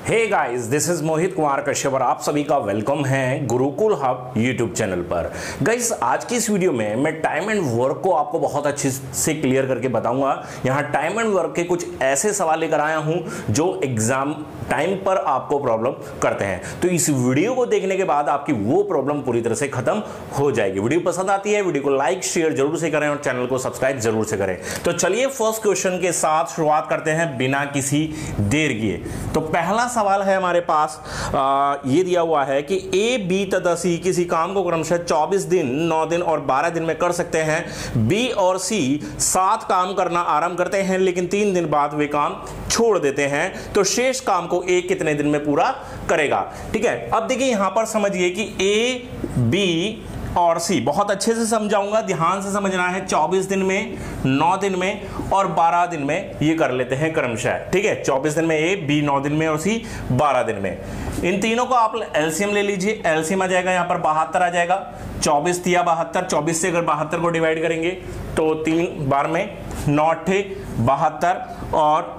Hey guys, this is Mohit Kumar Kashyap और आप सभी का वेलकम है गुरुकुल हब यूट्यूब चैनल पर। गाइस, आज की इस वीडियो में मैं टाइम एंड वर्क को आपको बहुत अच्छे से क्लियर करके बताऊंगा। यहाँ टाइम एंड वर्क के कुछ ऐसे सवाल लेकर आया हूं जो एग्जाम टाइम पर आपको प्रॉब्लम करते हैं। तो इस वीडियो को देखने के बाद आपकी वो प्रॉब्लम पूरी तरह से खत्म हो जाएगी। वीडियो पसंद आती है, वीडियो को लाइक शेयर जरूर से करें और चैनल को सब्सक्राइब जरूर से करें। तो चलिए फर्स्ट क्वेश्चन के साथ शुरुआत करते हैं बिना किसी देर किए। तो पहला सवाल है हमारे पास, ये दिया हुआ है कि ए बी तथा सी किसी काम को क्रमशः 24 दिन 9 दिन और 12 दिन में कर सकते हैं। बी और सी 7 काम करना आरंभ करते हैं लेकिन 3 दिन बाद वे काम छोड़ देते हैं। तो शेष काम को ए कितने दिन में पूरा करेगा। ठीक है, अब देखिए यहां पर समझिए कि ए बी और सी बहुत अच्छे से समझाऊंगा, ध्यान से समझना है। 24 दिन में, 9 दिन में और 12 दिन में ये कर लेते हैं क्रमशः। ठीक है, 24 दिन में ए, बी 9 दिन में और सी 12 दिन में। इन तीनों को आप एलसीएम ले लीजिए। एलसीएम आ जाएगा यहाँ पर 72 आ जाएगा। 24 दिया 72, 24 से अगर 72 को डिवाइड करेंगे तो 3 बार में 9 8 72 और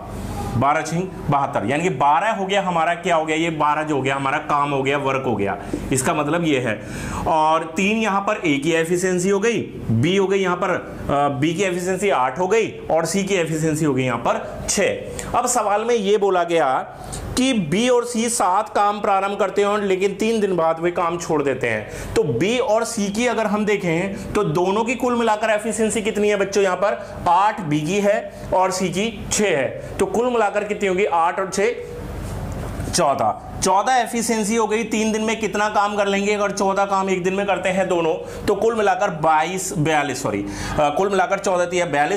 12 6 72, यानी कि 12 हो गया हमारा। क्या हो गया ये 12 जो हो गया हमारा काम हो गया, वर्क हो गया। इसका मतलब ये है। और 3 यहां पर ए की एफिशिएंसी हो गई, बी हो गई यहां पर बी की एफिशिएंसी 8 हो गई और सी की एफिशिएंसी हो गई यहां पर 6। अब सवाल में ये बोला गया कि बी और सी 7 काम प्रारंभ करते हैं लेकिन 3 दिन बाद वे काम छोड़ देते हैं। तो बी और सी की अगर हम देखें तो दोनों की कुल मिलाकर एफिशिएंसी कितनी है बच्चों? यहां पर 8 बी की है और सी की 6 है। तो कुल मिलाकर कितनी होगी? 8 और 6 14 एफिशिएंसी हो गई। 3 दिन में कितना काम कर लेंगे? अगर 14 काम एक दिन में करते हैं दोनों तो कुल मिलाकर 42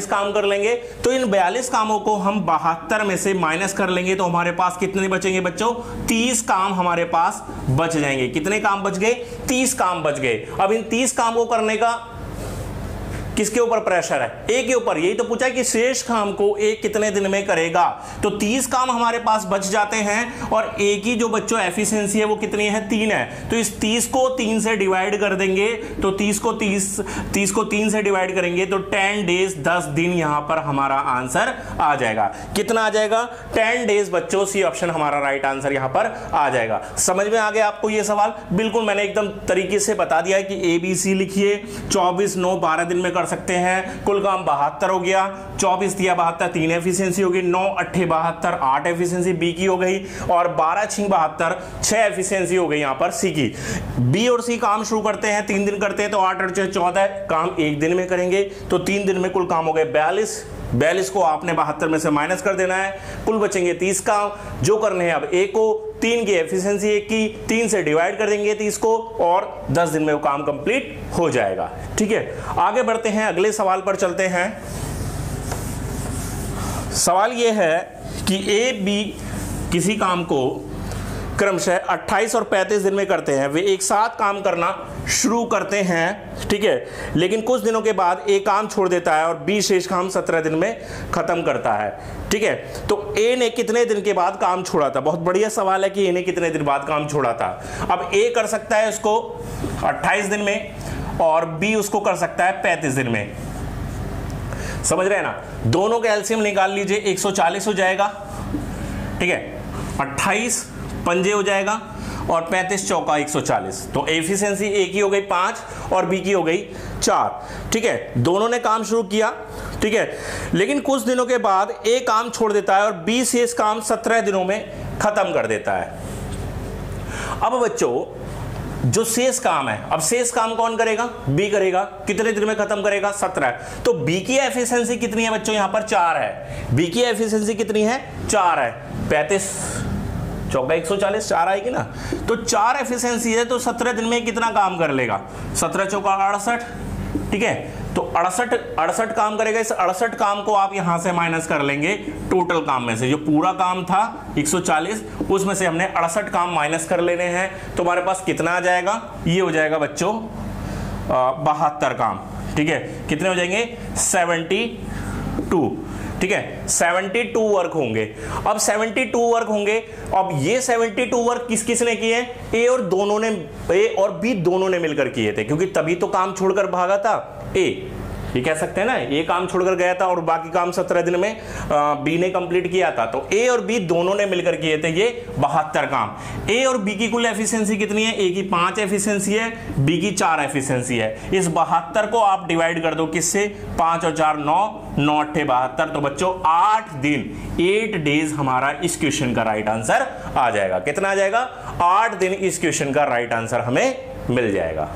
काम कर लेंगे। तो इन 42 कामों को हम 72 में से माइनस कर लेंगे तो हमारे पास कितने बचेंगे बच्चों? 30 काम हमारे पास बच जाएंगे। कितने काम बच गए? 30 काम बच गए। अब इन 30 काम को करने का किसके ऊपर प्रेशर है? ए के ऊपर। यही तो पूछा है कि शेष काम को ए कितने दिन में करेगा। तो 30 काम हमारे पास बच जाते हैं और ए की जो बच्चों एफिशिएंसी है वो कितनी है? 3 है। तो इस 30 को 3 से डिवाइड कर देंगे तो 30 को 3 से डिवाइड करेंगे तो 10 डेज 10 दिन यहां पर हमारा आंसर आ जाएगा। कितना आ जाएगा? 10 डेज बच्चों। सी ऑप्शन हमारा राइट आंसर यहां पर आ जाएगा। समझ में आ गया आपको ये सवाल? बिल्कुल मैंने एकदम तरीके से बता दिया है कि ए बी सी लिखिए। 24 9 12 दिन में कर सकते हैं। कुल काम 72 हो गया। 24 दिया 72, 3 एफिशिएंसी होगी। 9 8 72, 8 एफिशिएंसी बी की हो गई और 12 6 72, 6 एफिशिएंसी हो गई यहां पर सी की। बी और सी काम शुरू करते हैं, 3 दिन करते हैं तो 8 और 6 14 काम एक दिन में करेंगे। तो 3 दिन में कुल काम हो गए 42 को आपने 72 में से माइनस कर देना है। कुल बचेंगे 30 काम जो करने हैं। अब ए को 3 की एफिशिएंसी 1 की 3 से डिवाइड कर देंगे 30 को और 10 दिन में वो काम कंप्लीट हो जाएगा। ठीक है, आगे बढ़ते हैं, अगले सवाल पर चलते हैं। सवाल यह है कि ए बी किसी काम को क्रमशः 28 और 35 दिन में करते हैं। वे एक साथ काम करना शुरू करते हैं। ठीक है, लेकिन कुछ दिनों के बाद ए काम छोड़ देता है और बी शेष काम 17 दिन में खत्म करता है। ठीक है, तो ए ने कितने दिन के बाद काम छोड़ा था? बहुत बढ़िया सवाल है कि ए ने कितने दिन बाद काम छोड़ा था। अब ए कर सकता है उसको 28 दिन में और बी उसको कर सकता है 35 दिन में। समझ रहे हैं ना? दोनों के एलसीएम निकाल लीजिए, 140 हो जाएगा। ठीक है, 28 पंजे हो जाएगा और 35 चौका 140। तो एफिशिएंसी ए की हो गई 5 और बी की हो गई 4। ठीक है, दोनों ने काम शुरू किया। ठीक है, लेकिन कुछ दिनों के बाद ए काम छोड़ देता है और बी शेष काम 17 दिनों में खत्म कर देता है। अब बच्चों जो शेष काम है, अब शेष काम कौन करेगा? बी करेगा। कितने दिन में खत्म करेगा? 17। तो बी की एफिशिएंसी कितनी है बच्चों? यहां पर 4 है। बी की एफिशिएंसी कितनी है? 4 है। 35 चौका 140, 4 आएगी ना। तो 4 एफिशिएंसी है तो 17 दिन में कितना काम कर लेगा? 17 चौका 68। ठीक है, तो 68 काम करेगा। इस 68 काम को आप यहां से माइनस कर लेंगे टोटल काम में से। जो पूरा काम था 140 उसमें से हमने 68 काम माइनस कर लेने हैं। तो हमारे पास कितना आ जाएगा? ये हो जाएगा बच्चों 72 काम। ठीक है, कितने हो जाएंगे? 72। ठीक है, 72 वर्क होंगे। अब 72 वर्क होंगे। अब ये 72 वर्क किस किसने किए? ए और बी दोनों ने मिलकर किए थे, क्योंकि तभी तो काम छोड़कर भागा था ए। ये कह सकते हैं ना, ए काम छोड़कर गया था और बाकी काम 17 दिन में बी ने कंप्लीट किया था, तो ए और बी दोनों ने मिलकर किए थे ये 72 काम। ए और बी की कुल एफिशिएंसी कितनी है? ए की 5 एफिशिएंसी है, बी की 4 एफिशिएंसी है। इस 72 को आप डिवाइड कर दो किससे? 5 और 4 9, 9 8 72। तो बच्चों 8 दिन 8 डेज हमारा इस क्वेश्चन का राइट आंसर आ जाएगा। कितना आ जाएगा? 8 दिन इस क्वेश्चन का राइट आंसर हमें मिल जाएगा।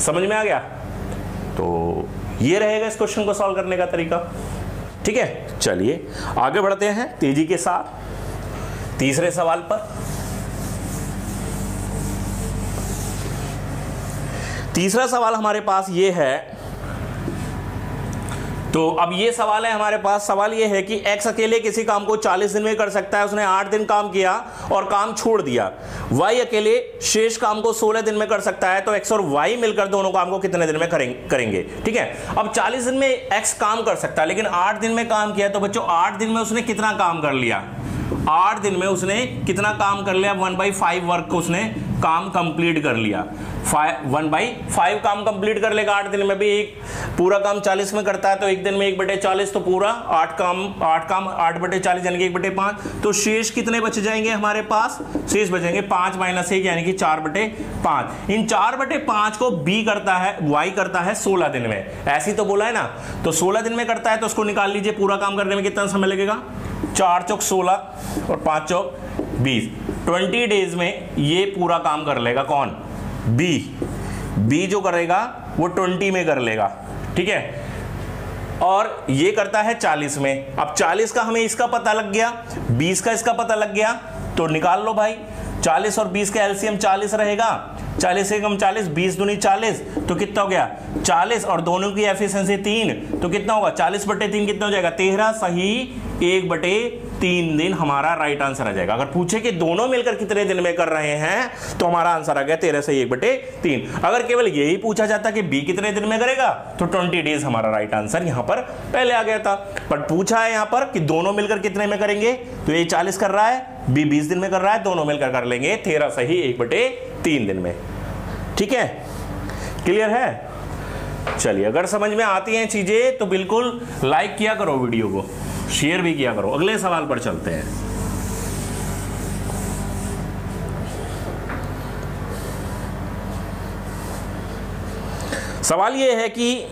समझ में आ गया? तो ये रहेगा इस क्वेश्चन को सॉल्व करने का तरीका। ठीक है, चलिए आगे बढ़ते हैं तेजी के साथ तीसरे सवाल पर। तीसरा सवाल हमारे पास ये है, तो अब ये सवाल है हमारे पास। सवाल ये है कि x अकेले किसी काम को 40 दिन में कर सकता है, उसने 8 दिन काम किया और काम छोड़ दिया। y अकेले शेष काम को 16 दिन में कर सकता है, तो x और y मिलकर दोनों काम को कितने दिन में करेंगे? ठीक है, अब 40 दिन में x काम कर सकता है, लेकिन 8 दिन में काम किया, तो बच्चों 8 दिन में उसने कितना काम कर लिया? 8 दिन में उसने कितना काम कर लिया? 1/5 वर्क को उसने काम कंप्लीट कर लिया। 1/5 काम कंप्लीट कर लेगा 8 दिन में भी। एक पूरा काम 40 में करता है, तो एक दिन में 1/40, तो पूरा 8 काम 8/40 यानी कि 1/5। तो शेष कितने बच जाएंगे हमारे पास? शेष बचेंगे 5 - 1 यानी कि 4/5। इन 4/5 को बी करता है, वाई करता है 16 दिन में। ऐसी तो बोला है ना, तो 16 दिन में करता है, तो उसको निकाल लीजिए। पूरा काम करने में कितना समय लगेगा? 4 चौक 16 और 5 चौक 20। 20 डेज में ये पूरा काम कर लेगा। कौन? बी जो करेगा वो 20 में कर लेगा। ठीक है, और ये करता है 40 में। अब 40 का हमें इसका पता लग गया, 20 का इसका पता लग गया, तो निकाल लो भाई। 40 और 20 का एलसीएम 40 रहेगा। 40 से कम 40, 20 दूनी 40, तो कितना हो गया? 40, और दोनों की एफिशिएंसी 3, तो कितना होगा? 40/3 कितना हो जाएगा? 13। सही 1/3 दिन हमारा राइट आंसर आ जाएगा। अगर पूछे कि दोनों मिलकर कितने दिन में कर रहे हैं, तो हमारा आंसर आ गया 13 से 1/3। अगर केवल यही पूछा जाता कि बी कितने दिन में करेगा, तो 20 डेज हमारा राइट आंसर यहां पर पहले आ गया था। बट पूछा है यहां पर कि दोनों मिलकर कितने में करेंगे, तो ये 40 कर रहा है, बी 20 दिन में कर रहा है, दोनों मिलकर कर लेंगे 13 सही 1/3 दिन में। ठीक है, क्लियर है? चलिए, अगर समझ में आती हैं चीजें तो बिल्कुल लाइक किया करो, वीडियो को शेयर भी किया करो। अगले सवाल पर चलते हैं। सवाल यह है कि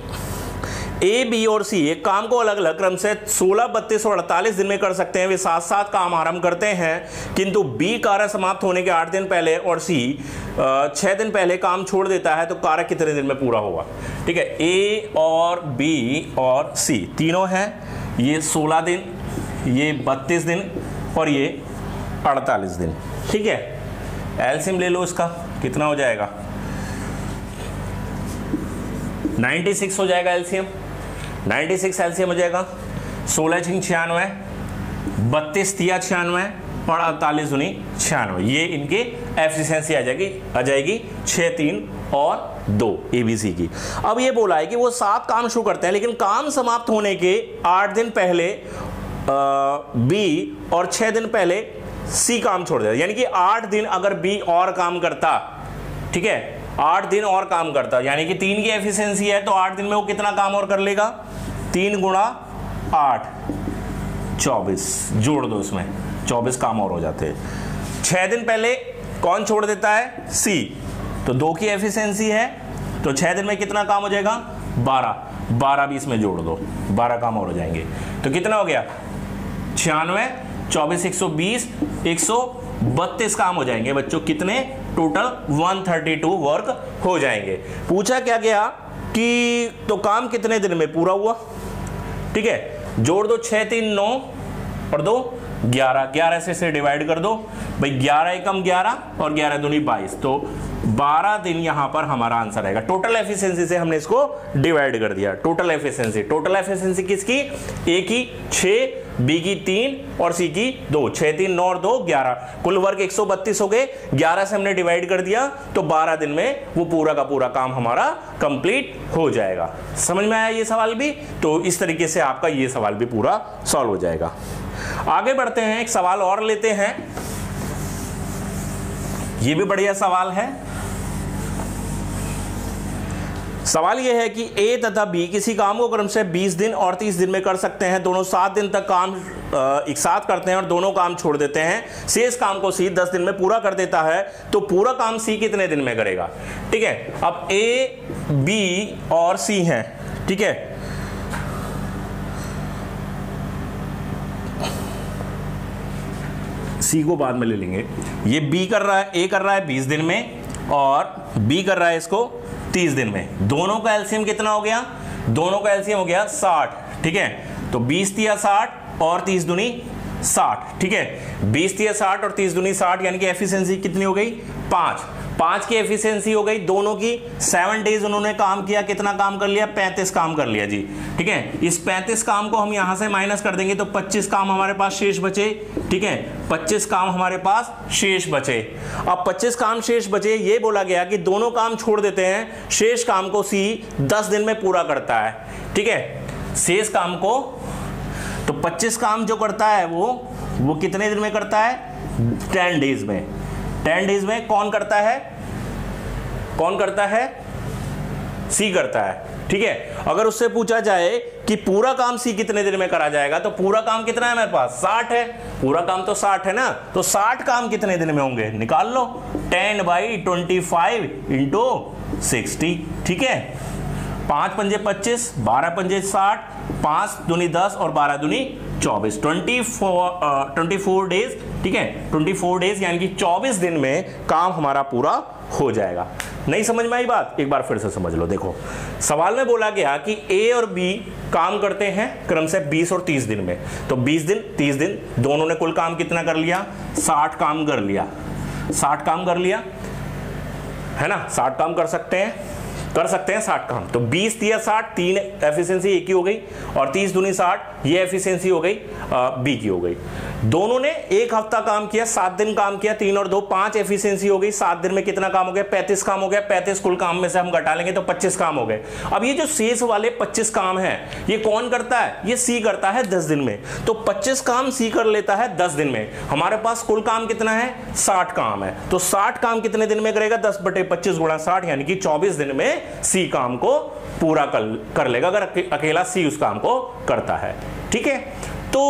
ए, बी और सी एक काम को अलग अलग क्रम से 16, 32 और 48 दिन में कर सकते हैं। वे साथ साथ काम आरंभ करते हैं, किंतु बी कार्य समाप्त होने के 8 दिन पहले और सी 6 दिन पहले काम छोड़ देता है, तो कार्य कितने दिन में पूरा होगा? ठीक है, ए और बी और सी तीनों हैं। ये 16 दिन, ये 32 दिन और ये 48 दिन। ठीक है, एलसीएम ले लो इसका, कितना हो जाएगा? 96 हो जाएगा एलसीएम। 96 एलसीएम हो जाएगा। 16 × 96, 32 × 96 और 48 दूनी 96। ये इनके एफिशिएंसी आ जाएगी 6, 3 और 2 एबीसी की। अब ये बोला है कि वो 7 काम शुरू करते हैं, लेकिन काम समाप्त होने के 8 दिन पहले बी और 6 दिन पहले सी काम छोड़ देता। यानी कि 8 दिन अगर बी और काम करता, ठीक है, 8 दिन और काम करता, यानी कि 3 की एफिशिएंसी है, तो 8 दिन में वो कितना काम और कर लेगा? 3 × 8 24, जोड़ दो इसमें, 24 काम और हो जाते हैं। 6 दिन पहले कौन छोड़ देता है? सी, तो 2 की एफिशिएंसी है, तो 6 दिन में कितना काम हो जाएगा? 12 भी इसमें जोड़ दो, 12 काम और हो जाएंगे। तो कितना हो गया? 96, 24, 120, 132 काम हो जाएंगे बच्चों। कितने? टोटल 132 वर्क हो जाएंगे। पूछा क्या गया कि तो काम कितने दिन में पूरा हुआ? ठीक है, जोड़ दो, 6, 3 9 और 2 11, 11 से डिवाइड कर दो भाई। 11 एकम 11 और 11 दूनी 22, तो 12 दिन यहां पर हमारा आंसर आएगा। टोटल एफिशिएंसी से हमने इसको डिवाइड कर दिया। टोटल एफिशिएंसी किसकी? ए की 6, बी की 3 और सी की 2। 6, 3 9 और 2 11, कुल वर्क 132 हो गए। 11 से हमने डिवाइड कर दिया, तो 12 दिन में वो पूरा का पूरा काम हमारा कंप्लीट हो जाएगा। समझ में आया ये सवाल भी? तो इस तरीके से आपका ये सवाल भी पूरा सॉल्व हो जाएगा। आगे बढ़ते हैं, एक सवाल और लेते हैं। ये भी बढ़िया सवाल है। सवाल यह है कि ए तथा बी किसी काम को क्रम से 20 दिन और 30 दिन में कर सकते हैं। दोनों 7 दिन तक काम एक साथ करते हैं और दोनों काम छोड़ देते हैं। शेष काम को सी 10 दिन में पूरा कर देता है, तो पूरा काम सी कितने दिन में करेगा? ठीक है, अब ए, बी और सी हैं, ठीक है। सी को बाद में ले लेंगे। ये बी कर रहा है, ए कर रहा है 20 दिन में और बी कर रहा है इसको 30 दिन में। दोनों का एलसीएम कितना हो गया? दोनों का एलसीएम हो गया 60, ठीक है। तो 20 तिया 60 और 30 दूनी 60, ठीक है। 20 तिया 60 और 30 दूनी 60, यानी कि एफिशिएंसी कितनी हो गई? 5 की एफिशिएंसी हो गई दोनों की। 7 डेज उन्होंने काम किया, कितना काम कर लिया? 35 काम कर लिया जी, ठीक है। इस 35 काम को हम यहां से माइनस कर देंगे तो 25 काम हमारे पास शेष बचे, ठीक है। 25 काम हमारे पास शेष बचे। अब 25 काम शेष बचे, ये बोला गया कि दोनों काम छोड़ देते हैं, शेष काम को सी 10 दिन में पूरा करता है, ठीक है। शेष काम को, तो 25 काम जो करता है वो कितने दिन में करता है? 10 डेज में। 10 डेज में कौन करता है? कौन करता है? सी करता है, ठीक है। अगर उससे पूछा जाए कि पूरा काम सी कितने दिन में करा जाएगा, तो पूरा काम कितना है मेरे पास? 60 है। पूरा काम तो 60 है ना, तो 60 काम कितने दिन में होंगे? निकाल लो। 10/25 इंटू 60, ठीक है। 5 पंजे 25, 12 पंजे 60, 5 दूनी 10 और 12 दूनी 24, 24 डेज, ठीक है। 24 डेज यानी कि 24 दिन में काम हमारा पूरा हो जाएगा। नहीं समझ में आई बात? एक बार फिर से समझ लो। देखो, सवाल में बोला गया कि ए और बी काम करते हैं क्रम से 20 और 30 दिन में। तो 20 दिन 30 दिन दोनों ने कुल काम कितना कर लिया? 60 काम कर लिया। 60 काम कर लिया है ना। 60 काम कर सकते हैं 60 काम। तो 20 तिया 60, 3 एफिशिएंसी ए की हो गई और 30 दूनी 60, ये एफिशिएंसी हो गई बी की हो गई। दोनों ने एक हफ्ता काम किया, 7 दिन काम किया, 3 और 2 5 एफिशिएंसी हो गई। 7 दिन में कितना काम हो गया? 35 काम हो गया। 35 कुल काम में से हम घटा लेंगे तो 25 काम हो गए। अब ये जो शेष वाले 25 काम हैं, ये कौन करता है? ये सी करता है 10 दिन में। तो 25 काम सी कर लेता है 10 दिन में। हमारे पास कुल काम कितना है? 60 काम है। तो 60 काम कितने दिन में करेगा? 10/25 गुणा 60, यानी कि 24 दिन में सी काम को पूरा कर लेगा, अगर अकेला सी उस काम को करता है, ठीक है। तो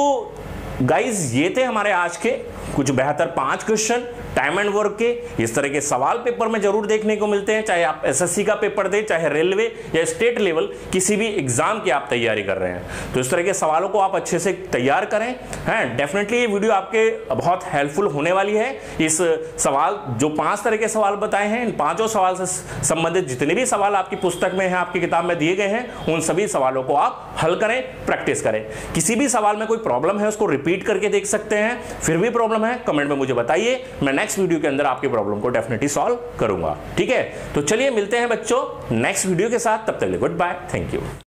गाइज, ये थे हमारे आज के कुछ बेहतर 5 क्वेश्चन टाइम एंड वर्क के। इस तरह के सवाल पेपर में जरूर देखने को मिलते हैं, चाहे आप एसएससी का पेपर दें, चाहे रेलवे या स्टेट लेवल किसी भी एग्जाम की आप तैयारी कर रहे हैं। तो इस तरह के सवालों को आप अच्छे से तैयार करें। हैं, डेफिनेटली ये वीडियो आपके बहुत हेल्पफुल होने वाली है। इस सवाल जो 5 तरह के सवाल बताए हैं, इन 5 सवाल से संबंधित जितने भी सवाल आपकी पुस्तक में है, आपकी किताब में दिए गए हैं, उन सभी सवालों को आप हल करें, प्रैक्टिस करें। किसी भी सवाल में कोई प्रॉब्लम है उसको रिपीट करके देख सकते हैं। फिर भी प्रॉब्लम है कमेंट में मुझे बताइए, मैं नेक्स्ट वीडियो के अंदर आपकी प्रॉब्लम को डेफिनेटली सॉल्व करूंगा, ठीक है। तो चलिए मिलते हैं बच्चों नेक्स्ट वीडियो के साथ, तब तक के लिए गुड बाय, थैंक यू।